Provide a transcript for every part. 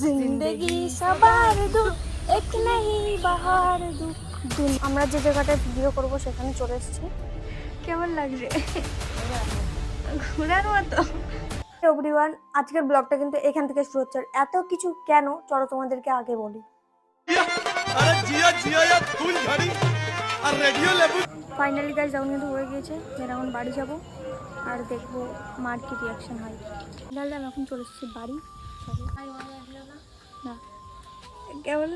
जिंदगी सवार दो एक नहीं बाहर दो। আমরা যে জায়গাটায় ভিডিও করব সেখানে চলে এসেছি। কেমন লাগছে? ঘোরার মতো। এভরিওয়ান, আজকের ব্লগটা কিন্তু এখান থেকে শুরু হচ্ছে। এত কিছু কেন চলো তোমাদেরকে আগে বলি। আরে জিয়া জিয়া ইয়া ফুল ঝাড়ি আর রেডিও লেবু। ফাইনালি গাইস ডাউন কিন্তু হয়ে গিয়েছে। এখন বাড়ি যাব আর দেখবো মার কি রিঅ্যাকশন হয়। তাহলে আমি এখন চলে এসেছি বাড়ি। চলো না কেমন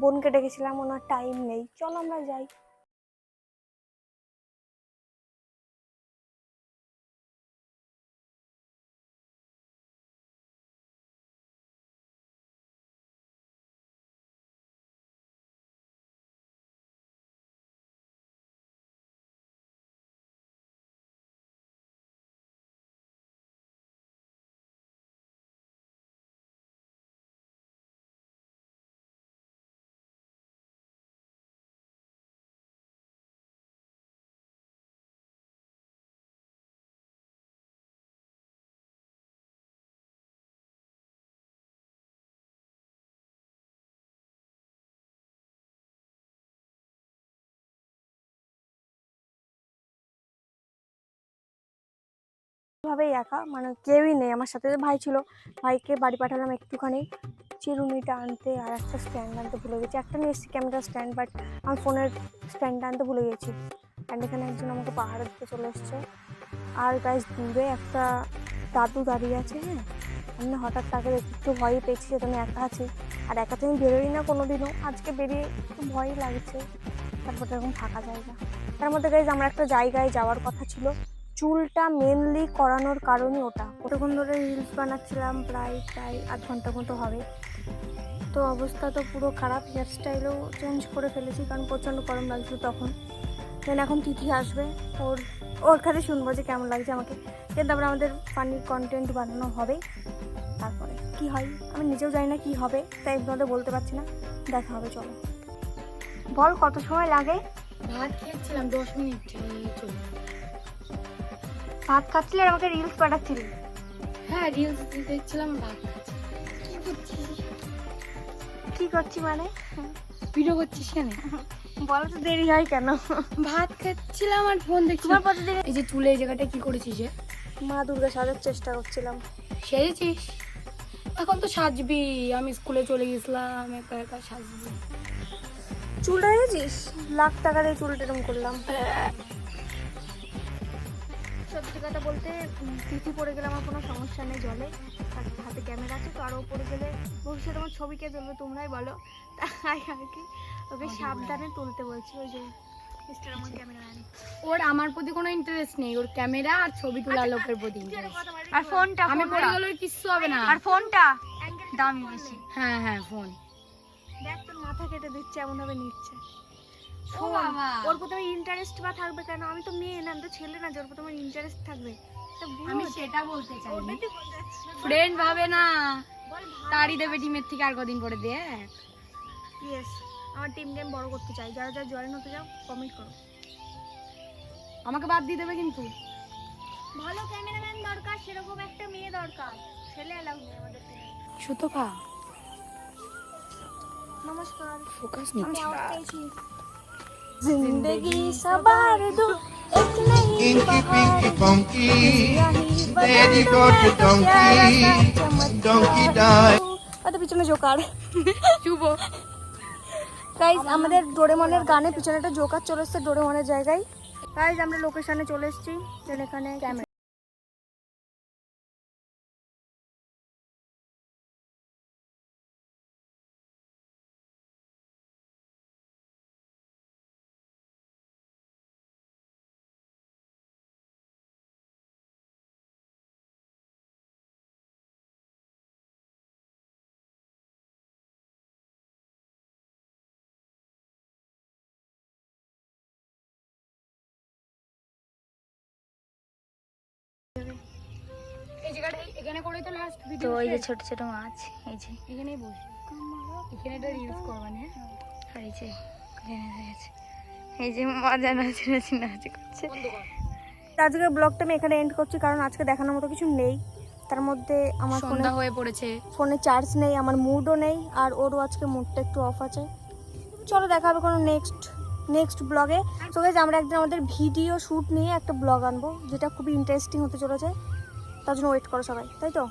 বোনকে ডেকেছিলাম, ওনার টাইম নেই, চলো আমরা যাই। ভাবেই একা, মানে কেউই নেই আমার সাথে। ভাই ছিল, ভাইকে বাড়ি পাঠালাম একটুখানি চিরুনিটা আনতে আর একটা স্ট্যান্ড আনতে ভুলে গেছি। একটা নিয়ে এসেছি ক্যামেরা স্ট্যান্ড, বাট আমার ফোনের স্ট্যান্ডটা আনতে ভুলে গেছি। অ্যান্ড এখানে একজন আমাকে পাহাড়ের দিকে চলে এসছে। আর গাইস দূরে একটা দাদু দাঁড়িয়ে আছে। হ্যাঁ, আমি হঠাৎ তাকে একটু ভয়ই পেয়েছি যে আমি একা আছি, আর একা তো আমি বেরোই না কোনোদিনও। আজকে বেরিয়ে একটু ভয়ই লাগছে। তারপর এরকম ফাঁকা জায়গা, তার মধ্যে গাইস আমরা একটা জায়গায় যাওয়ার কথা ছিল। চুলটা মেনলি করানোর কারণই ওটা। কতক্ষণ ধরে রিলস বানাচ্ছিলাম, প্রায় 8 ঘন্টা মতো হবে। তো অবস্থা তো পুরো খারাপ, হেয়ার স্টাইলও চেঞ্জ করে ফেলেছি কারণ প্রচণ্ড গরম লাগছিল তখন। দেন এখন তিথি আসবে, ওর কাছে শুনবো যে কেমন লাগছে আমাকে। দেন তারপরে আমাদের ফানি কন্টেন্ট বানানো হবে। তারপরে কি হয় আমি নিজেও জানি না কি হবে, তাই তোমাদের বলতে পারছি না। দেখা হবে, চলো। বল কত সময় লাগে? ভাত খেয়েছিলাম 10 মিনিট চলে। ভাত খাচ্ছিলি আর আমাকে রিলস পাঠাচ্ছিলি? হ্যাঁ, রিলস দেখছিলাম, ভাত খাচ্ছি। কি করছিস? কি করছি মানে? ভিডিও করছিস কেন? বলো তো দেরি হয় কেন? ভাত খাচ্ছিলাম আর ফোন দেখছিলাম। তোমার প্রতিদিন এই যে চুলে এই জায়গাটা কি করেছিস যে? মা দুর্গা সাজার চেষ্টা করছিলাম। সেজেছিস? এখন তো সাজবি, আমি স্কুলে চলে গেছিলাম, একা একা সাজবি। চুলটা দেখেছিস? লাখ টাকা দিয়ে চুলটা এরকম করলাম। সত্যি কথা বলতে তিথি পড়ে গেলে আমার কোনো সমস্যা নেই, জলে হাতে ক্যামেরা আছে তো। আরও পড়ে গেলে ভবিষ্যতে আমার ছবি কে তুলবে তোমরাই বলো, তাই আর কি ওকে সাবধানে তুলতে বলছি। ওই যে আমার ক্যামেরাম্যান, ওর আমার প্রতি কোনো ইন্টারেস্ট নেই, ওর ক্যামেরা আর ছবি তোলা লোকের প্রতি ইন্টারেস্ট। আর ফোনটা আমি পড়ে গেলে কিচ্ছু হবে না। আর ফোনটা দামি বেশি। হ্যাঁ হ্যাঁ, ফোন দেখ তোর মাথা কেটে দিচ্ছে, এমন ভাবে নিচ্ছে। ও বাবা, ওর প্রতি ইন্টারেস্ট বা থাকবে কেন? আমি তো মেয়ে না, আমি তো ছেলে না যে ওর প্রতি আমার ইন্টারেস্ট থাকবে। আমি সেটা বলতে চাই, ফ্রেন্ড ভাবে না, তাড়ি দেবে টিমের থেকে আর কদিন পরে দেখ। ইয়েস, আমার টিম গেম বড় করতে চাই। যারা যারা জয়েন হতে চাও কমেন্ট করো। আমাকে বাদ দিয়ে দেবে কিন্তু। ভালো ক্যামেরাম্যান দরকার, সেরকম একটা মেয়ে দরকার। ছেলে এলাও নেই আমাদের টিমে। সুতপা নমস্কার, ফোকাস আমি আওয়াজ পেয়েছি। जिंदगी सवार दो एक नहीं Inky बहार Pinky Punky, यही Daddy बदन got में a donkey, donkey died. ওদের পিছনে জোকার। চুপ হ। গাইজ আমাদের ডোরেমনের গানে পিছনে একটা জোকার চলে এসছে ডোরেমনের জায়গায়। গাইজ আমরা লোকেশনে চলে এসেছি, যেন এখানে ক্যামেরা এই জায়গাটা এখানে করেই তো লাস্ট তো ভিডিও। এই যে ছোট ছোট মাছ, এই যে এখানেই বসি, এখানে একটা রিলস করবানি। হ্যাঁ আর এই যে এখানে রয়েছে, এই যে মজা নাচি করছে। আজকের ব্লগটা আমি এখানে এন্ড করছি, কারণ আজকে দেখানোর মতো কিছু নেই। তার মধ্যে আমার সন্ধ্যা হয়ে পড়েছে। ফোনে চার্জ নেই, আমার মুডও নেই, আর ওরও আজকে মুডটা একটু অফ আছে। চলো দেখা হবে কোনো নেক্সট ব্লগে। তো গাইজ আমরা একদিন আমাদের ভিডিও শ্যুট নিয়ে একটা ব্লগ আনবো, যেটা খুবই ইন্টারেস্টিং হতে চলেছে। তার জন্য ওয়েট করো সবাই, তাই তো।